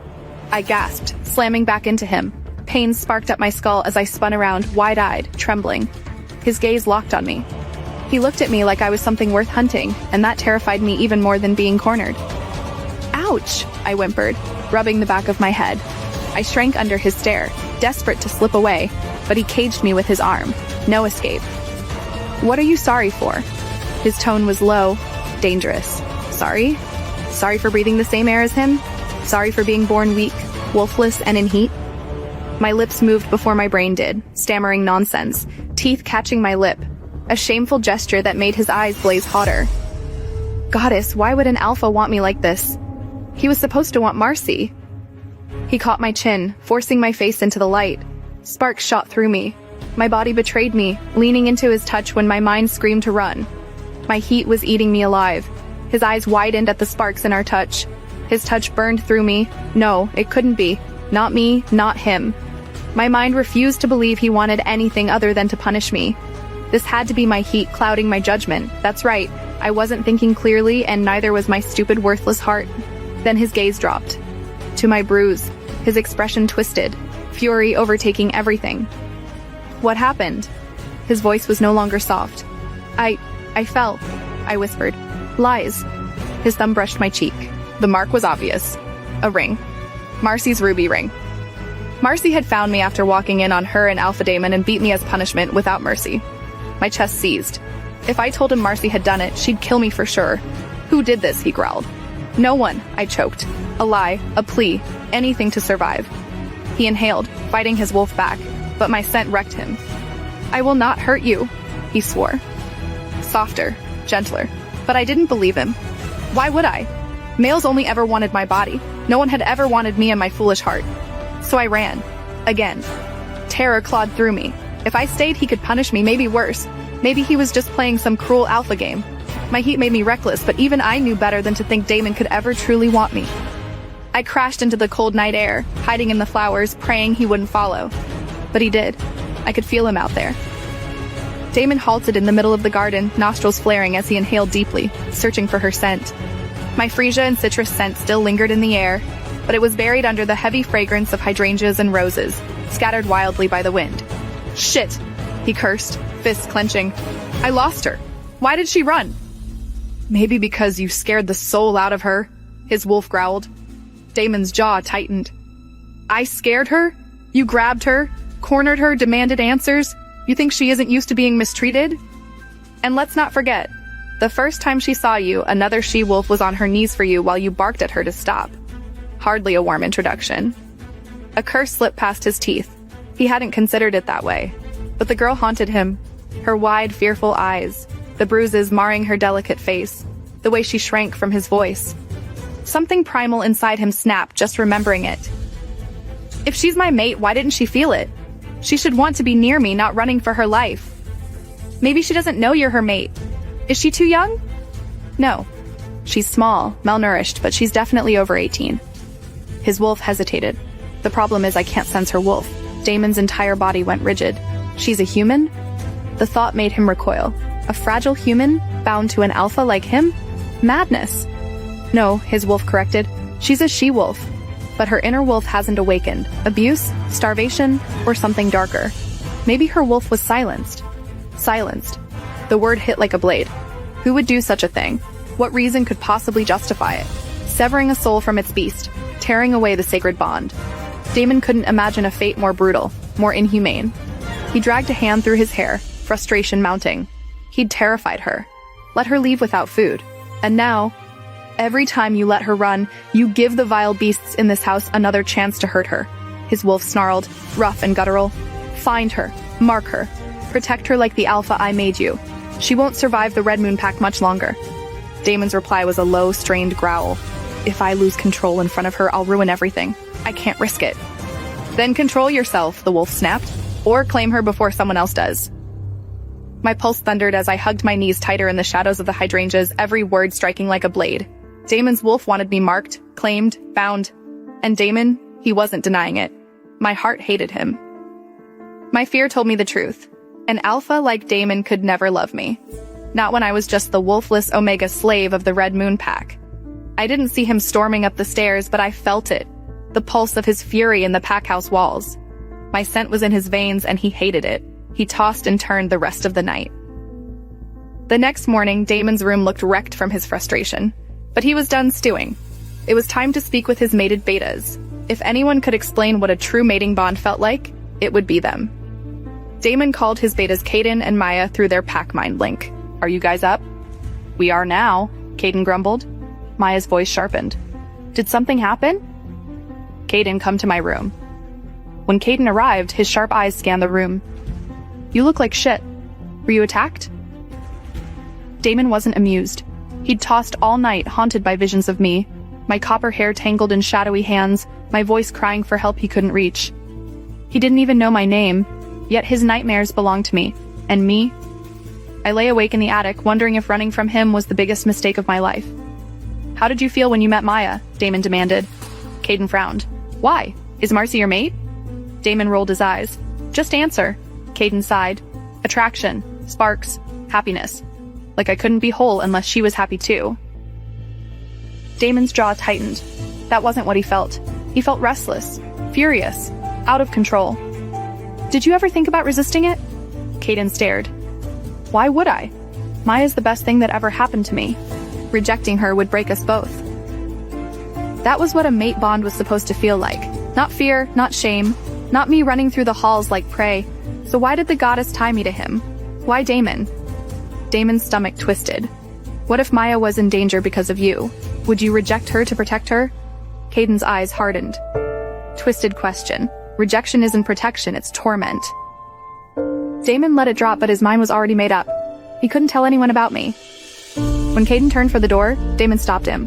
I gasped, slamming back into him. Pain sparked up my skull as I spun around, wide-eyed, trembling. His gaze locked on me. He looked at me like I was something worth hunting, and that terrified me even more than being cornered. Ouch, I whimpered, rubbing the back of my head. I shrank under his stare, desperate to slip away, but he caged me with his arm. No escape. What are you sorry for? His tone was low, dangerous. Sorry? Sorry for breathing the same air as him? Sorry for being born weak, wolfless, and in heat? My lips moved before my brain did, stammering nonsense, teeth catching my lip, a shameful gesture that made his eyes blaze hotter. Goddess, why would an alpha want me like this? He was supposed to want Marcy. He caught my chin, forcing my face into the light. Sparks shot through me. My body betrayed me, leaning into his touch when my mind screamed to run. My heat was eating me alive. His eyes widened at the sparks in our touch. His touch burned through me. No, it couldn't be. Not me, not him. My mind refused to believe he wanted anything other than to punish me. This had to be my heat clouding my judgment. That's right, I wasn't thinking clearly, and neither was my stupid, worthless heart. Then his gaze dropped. To my bruise, his expression twisted, fury overtaking everything. What happened? His voice was no longer soft. I fell, I whispered. Lies. His thumb brushed my cheek. The mark was obvious. A ring. Marcy's ruby ring. Marcy had found me after walking in on her and Alpha Damon and beat me as punishment without mercy. My chest seized. If I told him Marcy had done it, she'd kill me for sure. Who did this? He growled. No one, I choked. A lie, a plea, anything to survive. He inhaled, fighting his wolf back, but my scent wrecked him. I will not hurt you, he swore. Softer, gentler, but I didn't believe him. Why would I? Males only ever wanted my body. No one had ever wanted me and my foolish heart. So I ran. Again. Terror clawed through me. If I stayed, he could punish me, maybe worse. Maybe he was just playing some cruel alpha game. My heat made me reckless, but even I knew better than to think Damon could ever truly want me. I crashed into the cold night air, hiding in the flowers, praying he wouldn't follow. But he did. I could feel him out there. Damon halted in the middle of the garden, nostrils flaring as he inhaled deeply, searching for her scent. My freesia and citrus scent still lingered in the air, but it was buried under the heavy fragrance of hydrangeas and roses, scattered wildly by the wind. Shit! He cursed, fists clenching. I lost her. Why did she run? Maybe because you scared the soul out of her, his wolf growled. Damon's jaw tightened. I scared her? You grabbed her, cornered her, demanded answers? You think she isn't used to being mistreated? And let's not forget, the first time she saw you, another she-wolf was on her knees for you while you barked at her to stop. Hardly a warm introduction. A curse slipped past his teeth. He hadn't considered it that way. But the girl haunted him. Her wide, fearful eyes, the bruises marring her delicate face, the way she shrank from his voice. Something primal inside him snapped just remembering it. If she's my mate, why didn't she feel it? She should want to be near me, not running for her life. Maybe she doesn't know you're her mate. Is she too young? No. She's small, malnourished, but she's definitely over 18. His wolf hesitated. The problem is I can't sense her wolf. Damon's entire body went rigid. She's a human? The thought made him recoil. A fragile human, bound to an alpha like him? Madness. No, his wolf corrected. She's a she-wolf. But her inner wolf hasn't awakened. Abuse, starvation, or something darker. Maybe her wolf was silenced. Silenced. The word hit like a blade. Who would do such a thing? What reason could possibly justify it? Severing a soul from its beast, tearing away the sacred bond. Damon couldn't imagine a fate more brutal, more inhumane. He dragged a hand through his hair, frustration mounting. He'd terrified her. Let her leave without food. And now, every time you let her run, you give the vile beasts in this house another chance to hurt her. His wolf snarled, rough and guttural. Find her. Mark her. Protect her like the alpha I made you. She won't survive the Red Moon Pack much longer. Damon's reply was a low, strained growl. If I lose control in front of her, I'll ruin everything. I can't risk it. Then control yourself, the wolf snapped, or claim her before someone else does. My pulse thundered as I hugged my knees tighter in the shadows of the hydrangeas, every word striking like a blade. Damon's wolf wanted me marked, claimed, bound. And Damon, he wasn't denying it. My heart hated him. My fear told me the truth. An alpha like Damon could never love me. Not when I was just the wolfless Omega slave of the Red Moon Pack. I didn't see him storming up the stairs, but I felt it. The pulse of his fury in the pack house walls. My scent was in his veins and he hated it. He tossed and turned the rest of the night. The next morning, Damon's room looked wrecked from his frustration. But he was done stewing. It was time to speak with his mated betas. If anyone could explain what a true mating bond felt like, it would be them. Damon called his betas Caden and Maya through their pack mind link. Are you guys up? We are now, Caden grumbled. Maya's voice sharpened. Did something happen? Caden, come to my room. When Caden arrived, his sharp eyes scanned the room. You look like shit. Were you attacked? Damon wasn't amused. He'd tossed all night, haunted by visions of me, my copper hair tangled in shadowy hands, my voice crying for help he couldn't reach. He didn't even know my name, yet his nightmares belonged to me. And me? I lay awake in the attic, wondering if running from him was the biggest mistake of my life. How did you feel when you met Maya? Damon demanded. Caden frowned. Why? Is Marcy your mate? Damon rolled his eyes. Just answer. Caden sighed. Attraction, sparks, happiness. Like I couldn't be whole unless she was happy too. Damon's jaw tightened. That wasn't what he felt. He felt restless, furious, out of control. Did you ever think about resisting it? Caden stared. Why would I? Maya's the best thing that ever happened to me. Rejecting her would break us both. That was what a mate bond was supposed to feel like. Not fear, not shame, not me running through the halls like prey. So why did the goddess tie me to him? Why Damon? Damon's stomach twisted. What if Maya was in danger because of you? Would you reject her to protect her? Caden's eyes hardened. Twisted question. Rejection isn't protection, it's torment. Damon let it drop, but his mind was already made up. He couldn't tell anyone about me. When Caden turned for the door, Damon stopped him.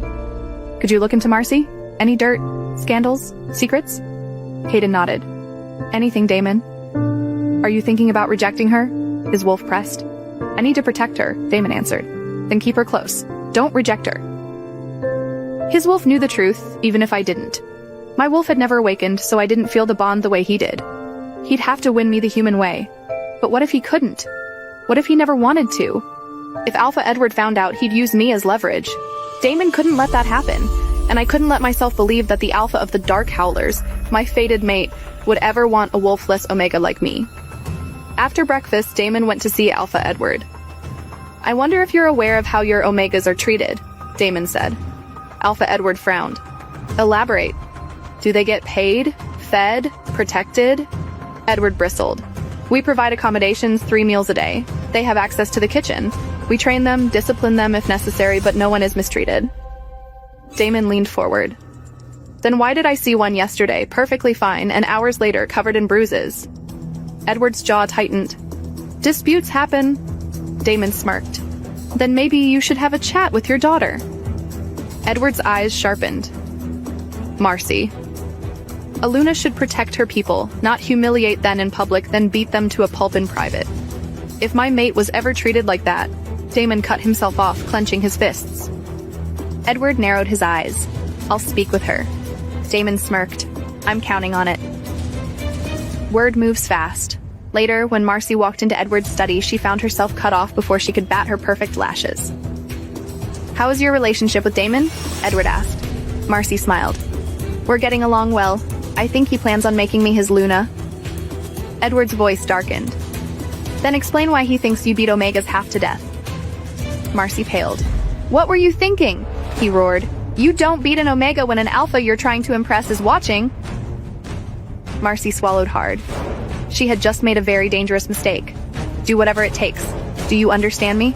Could you look into Marcy? Any dirt? Scandals? Secrets? Caden nodded. Anything, Damon. Are you thinking about rejecting her? His wolf pressed. I need to protect her, Damon answered. Then keep her close. Don't reject her. His wolf knew the truth, even if I didn't. My wolf had never awakened, so I didn't feel the bond the way he did. He'd have to win me the human way. But what if he couldn't? What if he never wanted to? If Alpha Edward found out, he'd use me as leverage. Damon couldn't let that happen, and I couldn't let myself believe that the Alpha of the Dark Howlers, my fated mate, would ever want a wolfless Omega like me. After breakfast, Damon went to see Alpha Edward. I wonder if you're aware of how your Omegas are treated, Damon said. Alpha Edward frowned. Elaborate. Do they get paid, fed, protected? Edward bristled. We provide accommodations 3 meals a day. They have access to the kitchen. We train them, discipline them if necessary, but no one is mistreated. Damon leaned forward. Then why did I see one yesterday, perfectly fine, and hours later covered in bruises? Edward's jaw tightened. Disputes happen. Damon smirked. Then maybe you should have a chat with your daughter. Edward's eyes sharpened. Marcy. A Luna should protect her people, not humiliate them in public, then beat them to a pulp in private. If my mate was ever treated like that, Damon cut himself off, clenching his fists. Edward narrowed his eyes. I'll speak with her. Damon smirked. I'm counting on it. Word moves fast. Later, when Marcy walked into Edward's study, she found herself cut off before she could bat her perfect lashes. How is your relationship with Damon? Edward asked. Marcy smiled. We're getting along well. I think he plans on making me his Luna. Edward's voice darkened. Then explain why he thinks you beat Omegas half to death. Marcy paled. What were you thinking? He roared. You don't beat an Omega when an Alpha you're trying to impress is watching. Marcy swallowed hard. She had just made a very dangerous mistake. Do whatever it takes. Do you understand me?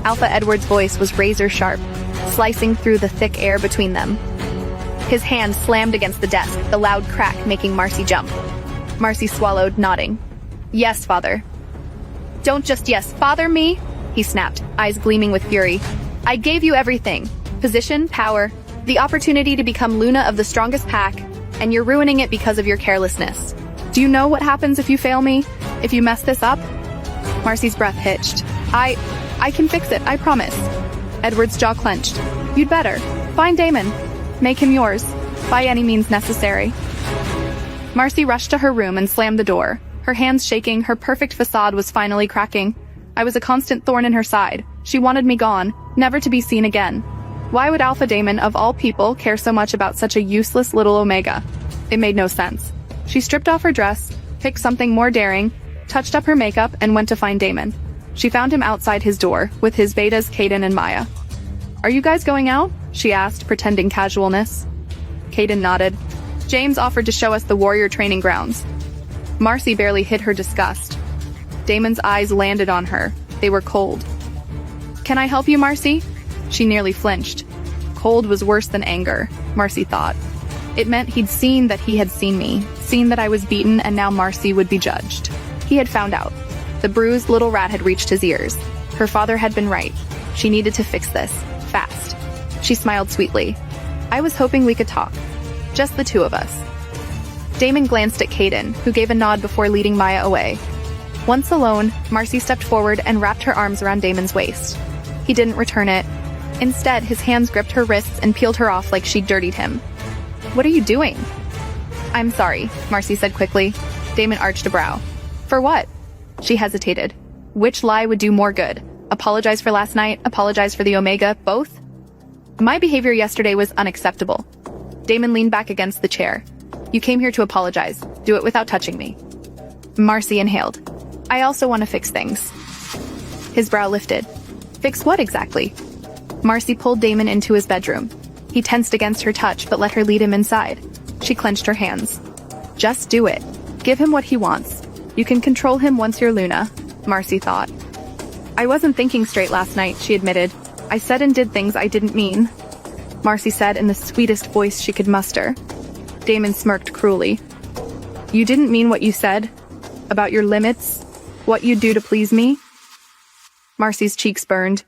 Alpha Edward's voice was razor sharp, slicing through the thick air between them. His hand slammed against the desk, the loud crack making Marcy jump. Marcy swallowed, nodding. Yes, father. Don't just yes, father me, he snapped, eyes gleaming with fury. I gave you everything. Position, power, the opportunity to become Luna of the strongest pack, and you're ruining it because of your carelessness. Do you know what happens if you fail me? If you mess this up? Marcy's breath hitched. I can fix it, I promise. Edward's jaw clenched. You'd better. Find Damon. Make him yours. By any means necessary. Marcy rushed to her room and slammed the door. Her hands shaking, her perfect facade was finally cracking. I was a constant thorn in her side. She wanted me gone, never to be seen again. Why would Alpha Damon, of all people, care so much about such a useless little Omega? It made no sense. She stripped off her dress, picked something more daring, touched up her makeup, and went to find Damon. She found him outside his door, with his betas Caden and Maya. Are you guys going out? She asked, pretending casualness. Caden nodded. James offered to show us the warrior training grounds. Marcy barely hid her disgust. Damon's eyes landed on her. They were cold. Can I help you, Marcy? She nearly flinched. Cold was worse than anger, Marcy thought. It meant he'd seen that he had seen me, seen that I was beaten, and now Marcy would be judged. He had found out. The bruised little rat had reached his ears. Her father had been right. She needed to fix this, fast. She smiled sweetly. I was hoping we could talk. Just the two of us. Damon glanced at Caden, who gave a nod before leading Maya away. Once alone, Marcy stepped forward and wrapped her arms around Damon's waist. He didn't return it. Instead, his hands gripped her wrists and peeled her off like she'd dirtied him. What are you doing? I'm sorry, Marcy said quickly. Damon arched a brow. For what? She hesitated. Which lie would do more good? Apologize for last night, apologize for the Omega, both? My behavior yesterday was unacceptable. Damon leaned back against the chair. You came here to apologize. Do it without touching me. Marcy inhaled. I also want to fix things. His brow lifted. Fix what exactly? Marcy pulled Damon into his bedroom. He tensed against her touch, but let her lead him inside. She clenched her hands. Just do it. Give him what he wants. You can control him once you're Luna, Marcy thought. I wasn't thinking straight last night, she admitted. I said and did things I didn't mean. Marcy said in the sweetest voice she could muster. Damon smirked cruelly. You didn't mean what you said? About your limits? What you'd do to please me? Marcy's cheeks burned.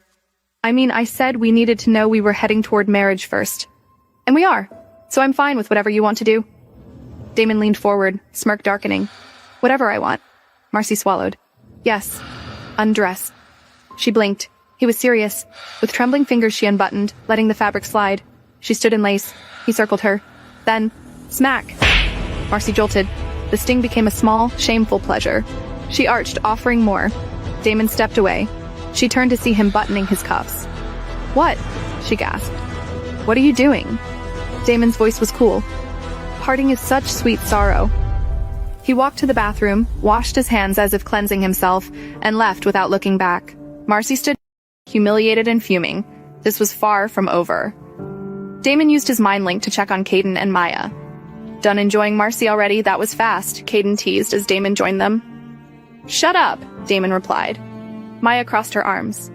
I mean, I said we needed to know we were heading toward marriage first. And we are. So I'm fine with whatever you want to do. Damon leaned forward, smirk darkening. Whatever I want. Marcy swallowed. Yes. Undress. She blinked. He was serious. With trembling fingers she unbuttoned, letting the fabric slide. She stood in lace. He circled her. Then, smack. Marcy jolted. The sting became a small, shameful pleasure. She arched, offering more. Damon stepped away. She turned to see him buttoning his cuffs. What? She gasped. What are you doing? Damon's voice was cool. Parting is such sweet sorrow. He walked to the bathroom, washed his hands as if cleansing himself, and left without looking back. Marcy stood humiliated and fuming. This was far from over. Damon used his mind link to check on Caden and Maya. Done enjoying Marcy already? That was fast, Caden teased as Damon joined them. Shut up, Damon replied. Maya crossed her arms.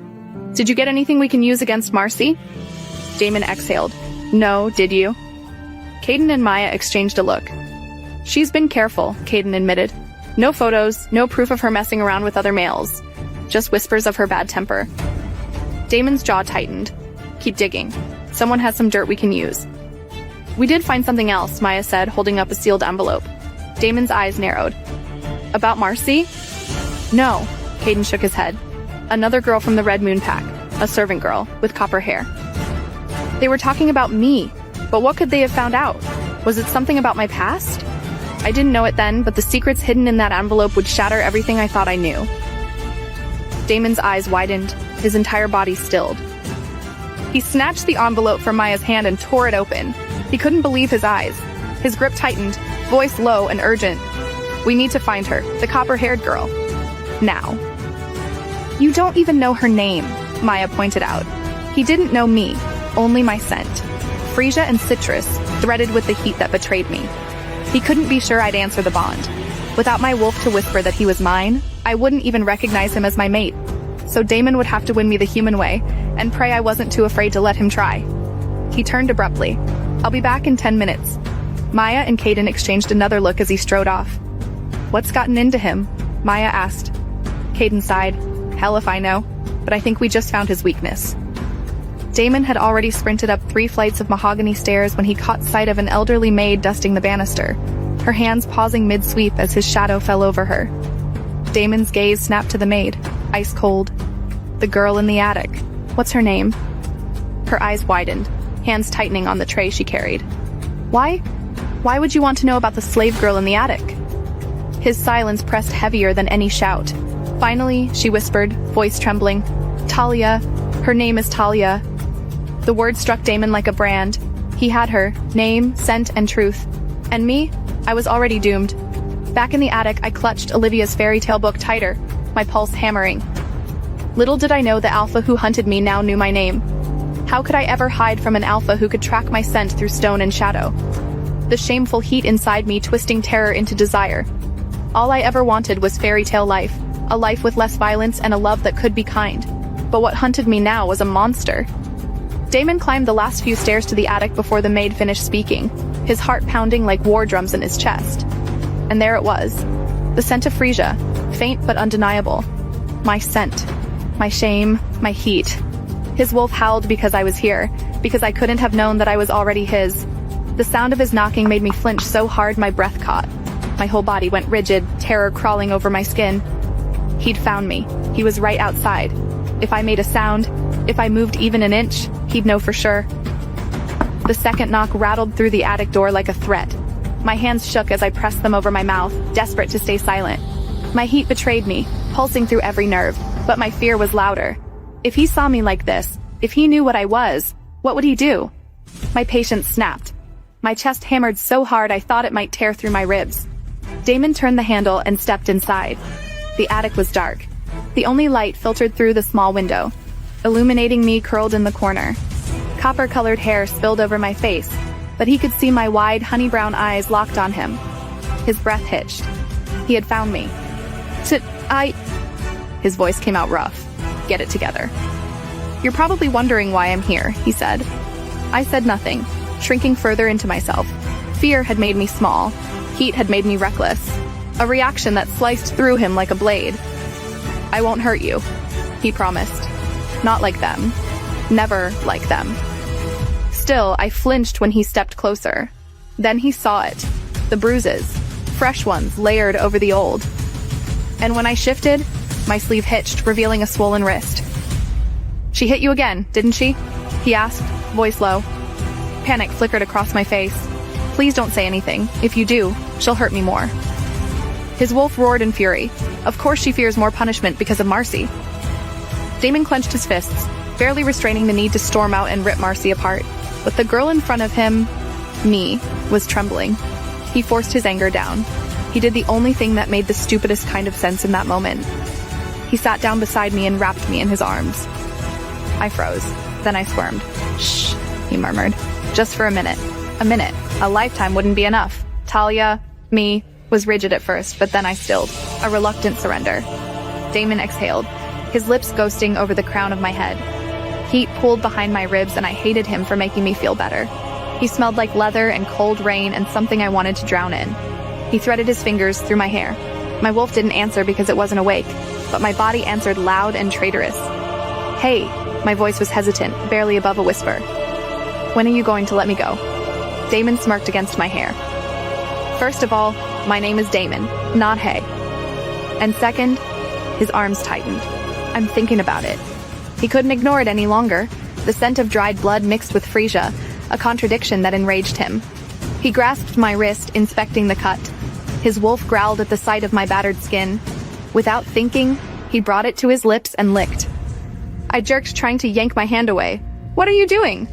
Did you get anything we can use against Marcy? Damon exhaled. No, did you? Caden and Maya exchanged a look. She's been careful, Caden admitted. No photos, no proof of her messing around with other males. Just whispers of her bad temper. Damon's jaw tightened. Keep digging. Someone has some dirt we can use. We did find something else, Maya said, holding up a sealed envelope. Damon's eyes narrowed. About Marcy? No, Caden shook his head. Another girl from the Red Moon Pack, a servant girl with copper hair. They were talking about me, but what could they have found out? Was it something about my past? I didn't know it then, but the secrets hidden in that envelope would shatter everything I thought I knew. Damon's eyes widened, his entire body stilled. He snatched the envelope from Maya's hand and tore it open. He couldn't believe his eyes. His grip tightened, voice low and urgent. We need to find her, the copper-haired girl. Now. You don't even know her name, Maya pointed out. He didn't know me, only my scent. Freesia and citrus, threaded with the heat that betrayed me. He couldn't be sure I'd answer the bond. Without my wolf to whisper that he was mine, I wouldn't even recognize him as my mate. So Damon would have to win me the human way, and pray I wasn't too afraid to let him try. He turned abruptly. I'll be back in 10 minutes. Maya and Caden exchanged another look as he strode off. What's gotten into him? Maya asked. Caden sighed. Hell if I know, but I think we just found his weakness. Damon had already sprinted up 3 flights of mahogany stairs when he caught sight of an elderly maid dusting the banister, her hands pausing mid-sweep as his shadow fell over her. Damon's gaze snapped to the maid, ice cold. The girl in the attic. What's her name? Her eyes widened, hands tightening on the tray she carried. Why? Why would you want to know about the slave girl in the attic? His silence pressed heavier than any shout. Finally, she whispered, voice trembling, Talia. Her name is Talia. The word struck Damon like a brand. He had her, name, scent, and truth. And me? I was already doomed. Back in the attic, I clutched Olivia's fairy tale book tighter, my pulse hammering. Little did I know the alpha who hunted me now knew my name. How could I ever hide from an alpha who could track my scent through stone and shadow? The shameful heat inside me twisting terror into desire. All I ever wanted was fairy tale life, a life with less violence and a love that could be kind. But what hunted me now was a monster. Damon climbed the last few stairs to the attic before the maid finished speaking, his heart pounding like war drums in his chest. And there it was. The scent of Freesia, faint but undeniable. My scent. My shame, my heat. His wolf howled because I was here, because I couldn't have known that I was already his. The sound of his knocking made me flinch so hard my breath caught. My whole body went rigid, terror crawling over my skin. He'd found me. He was right outside. If I made a sound, if I moved even an inch, he'd know for sure. The second knock rattled through the attic door like a threat. My hands shook as I pressed them over my mouth, desperate to stay silent. My heat betrayed me, pulsing through every nerve, but my fear was louder. If he saw me like this, if he knew what I was, what would he do? My patience snapped. My chest hammered so hard I thought it might tear through my ribs. Damon turned the handle and stepped inside. The attic was dark. The only light filtered through the small window, illuminating me curled in the corner. Copper-colored hair spilled over my face, but he could see my wide, honey-brown eyes locked on him. His breath hitched. He had found me. His voice came out rough. Get it together. You're probably wondering why I'm here, he said. I said nothing, shrinking further into myself. Fear had made me small. Heat had made me reckless. A reaction that sliced through him like a blade. I won't hurt you, he promised. Not like them. Never like them. Still, I flinched when he stepped closer. Then he saw it. The bruises. Fresh ones layered over the old. And when I shifted, my sleeve hitched, revealing a swollen wrist. She hit you again, didn't she? He asked, voice low. Panic flickered across my face. Please don't say anything. If you do, she'll hurt me more. His wolf roared in fury. Of course she fears more punishment because of Marcy. Damon clenched his fists, barely restraining the need to storm out and rip Marcy apart. But the girl in front of him, me, was trembling. He forced his anger down. He did the only thing that made the stupidest kind of sense in that moment. He sat down beside me and wrapped me in his arms. I froze. Then I squirmed. Shh, he murmured. Just for a minute. A minute. A lifetime wouldn't be enough. Talia, me, was rigid at first, but then I stilled. A reluctant surrender. Damon exhaled, his lips ghosting over the crown of my head. Heat pooled behind my ribs and I hated him for making me feel better. He smelled like leather and cold rain and something I wanted to drown in. He threaded his fingers through my hair. My wolf didn't answer because it wasn't awake, but my body answered loud and traitorous. Hey, my voice was hesitant, barely above a whisper. When are you going to let me go? Damon smirked against my hair. First of all, my name is Damon, not Hay. And second, his arms tightened. I'm thinking about it. He couldn't ignore it any longer. The scent of dried blood mixed with freesia, a contradiction that enraged him. He grasped my wrist, inspecting the cut. His wolf growled at the sight of my battered skin. Without thinking, he brought it to his lips and licked. I jerked, trying to yank my hand away. What are you doing?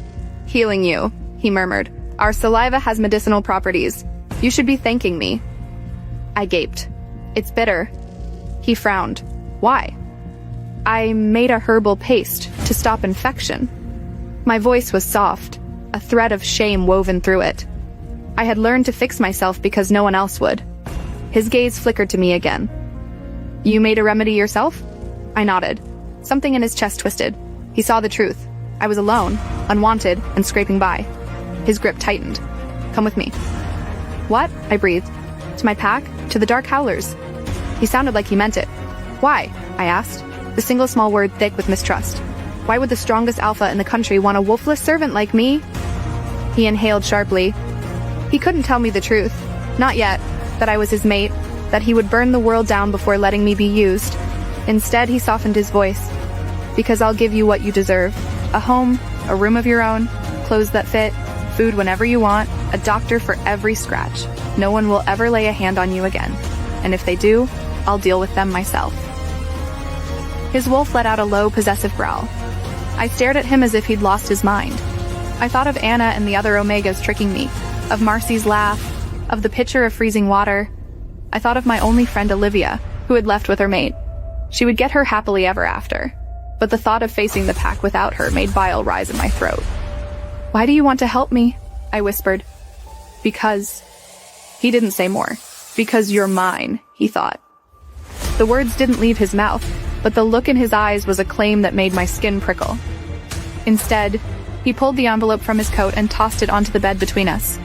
Healing you, he murmured. Our saliva has medicinal properties. You should be thanking me. I gaped. It's bitter. He frowned. Why? I made a herbal paste to stop infection. My voice was soft, a thread of shame woven through it. I had learned to fix myself because no one else would. His gaze flickered to me again. You made a remedy yourself? I nodded. Something in his chest twisted. He saw the truth. I was alone, unwanted, and scraping by. His grip tightened. Come with me. What? I breathed. To my pack? To the Dark Howlers. He sounded like he meant it. Why? I asked, the single small word thick with mistrust. Why would the strongest alpha in the country want a wolfless servant like me? He inhaled sharply. He couldn't tell me the truth. Not yet. That I was his mate. That he would burn the world down before letting me be used. Instead, he softened his voice. Because I'll give you what you deserve. A home, a room of your own, clothes that fit, food whenever you want, a doctor for every scratch. No one will ever lay a hand on you again. And if they do, I'll deal with them myself. His wolf let out a low, possessive growl. I stared at him as if he'd lost his mind. I thought of Anna and the other Omegas tricking me, of Marcy's laugh, of the pitcher of freezing water. I thought of my only friend Olivia, who had left with her mate. She would get her happily ever after. But the thought of facing the pack without her made bile rise in my throat. Why do you want to help me? I whispered. Because... He didn't say more. Because you're mine, he thought. The words didn't leave his mouth, but the look in his eyes was a claim that made my skin prickle. Instead, he pulled the envelope from his coat and tossed it onto the bed between us.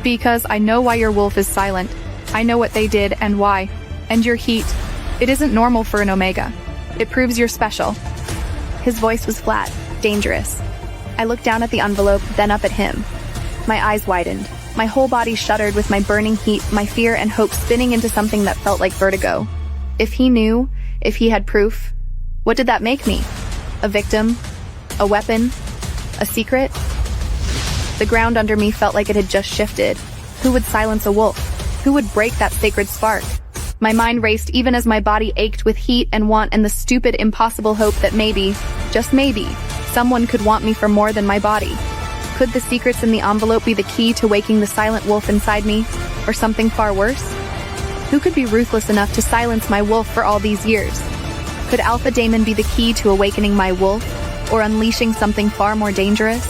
Because I know why your wolf is silent. I know what they did and why. And your heat. It isn't normal for an Omega. It proves you're special. His voice was flat, dangerous. I looked down at the envelope, then up at him. My eyes widened. My whole body shuddered with my burning heat, my fear and hope spinning into something that felt like vertigo. If he knew, if he had proof, what did that make me? A victim? A weapon? A secret? The ground under me felt like it had just shifted. Who would silence a wolf? Who would break that sacred spark? My mind raced even as my body ached with heat and want and the stupid, impossible hope that maybe, just maybe, someone could want me for more than my body. Could the secrets in the envelope be the key to waking the silent wolf inside me? Or something far worse? Who could be ruthless enough to silence my wolf for all these years? Could Alpha Damon be the key to awakening my wolf? Or unleashing something far more dangerous?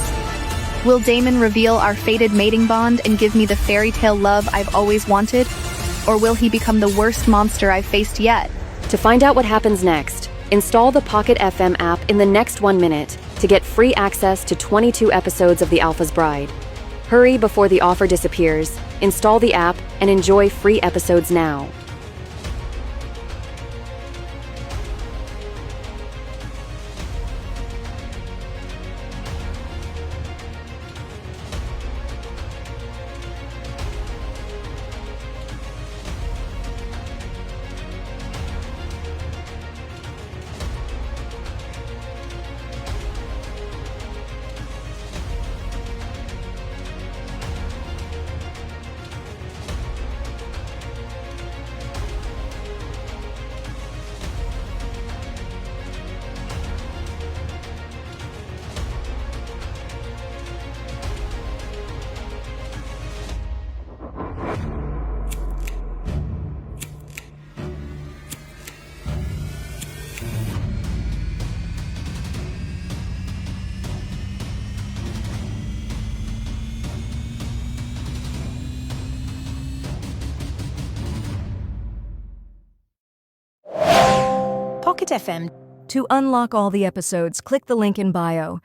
Will Damon reveal our fated mating bond and give me the fairy tale love I've always wanted? Or will he become the worst monster I've faced yet? To find out what happens next, install the Pocket FM app in the next 1 minute to get free access to 22 episodes of The Alpha's Bride. Hurry before the offer disappears, install the app, and enjoy free episodes now. Pocket FM. To unlock all the episodes, click the link in bio.